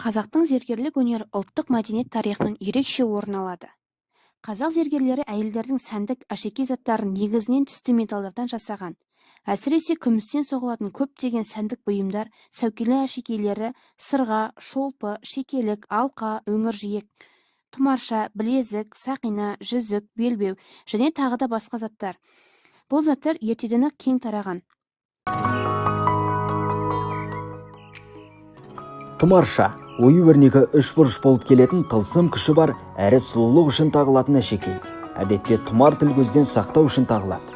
Қазақтың зергерлік өнері ұлттық мәдениет тарихынан ерекше орын алады. Қазақ зергерлері әйелдердің сәндік әшекей заттарын негізінен түсті металдардан жасаған. Әсіресе күмістен соғылатын көптеген сәндік бұйымдар, сәукеле әшекейлері, сырға, шолпы, шекелік, алқа, өңіржиек, тұмарша, білезік, сақина, жүзік, белбеу және тағы да басқа заттар. Бұл заттар ертеден-ақ кең тараған. Тұмарша ою-өрнегі үшбұрыш болып келетін тылсым күші бар әрі сұлулық үшін тағылатын әшекей. Әдетте тұмар тіл көзден сақтау үшін тағылады.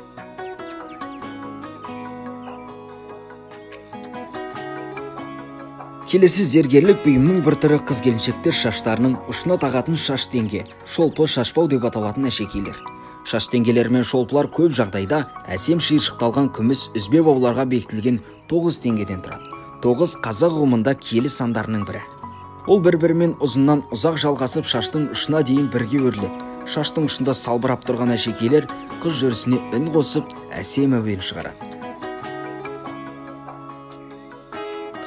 Келесі зергерлік бұйымның бір түрі қыз-келіншектер шаштарының ұшына тағатын шаштеңге, шолпы, шашпау деп аталатын әшекейлер. Шаштеңгелер мен шолпылар көп жағдайда әсем шиыршықталған күміс үзбе бауларға бекітілген 9 теңгеден тұрады. 9 қазақ ұғымында киелі сандарының бірі. Ол бір-бірімен ұзыннан ұзақ жалғасып шаштың ұшына дейін бірге өріледі. Шаштың ұшында салбырап тұрған әшекейлер қыз жүрісіне үн қосып, әсем әуен шығарады.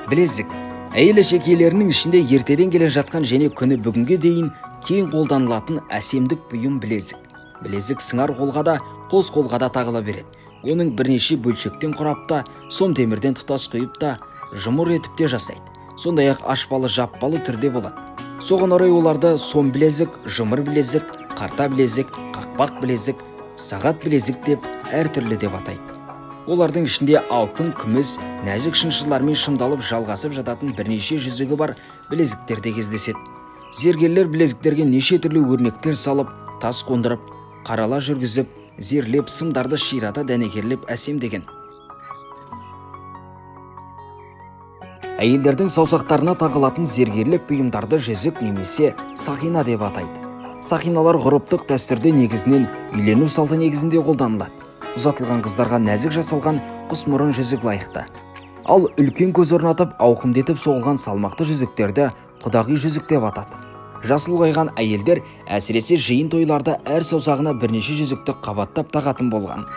Білезік. Әйел әшекейлерінің ішінде ертеден келе жатқан және күні бүгінге дейін кең қолданылатын әсемдік бұйым білезік. Білезік сыңар қолға да, қос қолға да тағыла береді. Оның бірнеше бөлшектен құрап та, сом темірден тұтас құйып та, жұмыр етіп те жасайды. Сондай-ақ ашпалы жаппалы түрде болады. Соған орай оларды сом білезік, жұмыр білезік, қарта білезік, қақпақ білезік, сағат білезік деп әртүрлі деп атайды. Олардың ішінде алтын, күміс, нәзік шыншылармен шымдалып жалғасып жататын бірнеше жүзігі бар білезіктер де кездеседі. Зергерлер білезіктерге неше түрлі өрнектер салып, тас қондырып, қарала жүргізіп, зерлеп, сымдарды ширата дәнекерлеп әсемдеген. Әйелдердің саусақтарына тағылатын зергерлік бұйымдарды жүзік немесе сақина деп атайды. Сақиналар ғұрыптық дәстүрде негізінен үйлену салты негізінде қолданылады. Ұзатылған қыздарға нәзік жасалған құсмұрын жүзік лайықты. Ал үлкен көз орнатып, ауқымды етіп соғылған салмақты жүзіктерді құдағи жүзік деп атады. Жасы ұлғайған әйелдер әсіресе жиын тойларда әр саусағына бірнеше жүзікті қабаттап тағатын болған.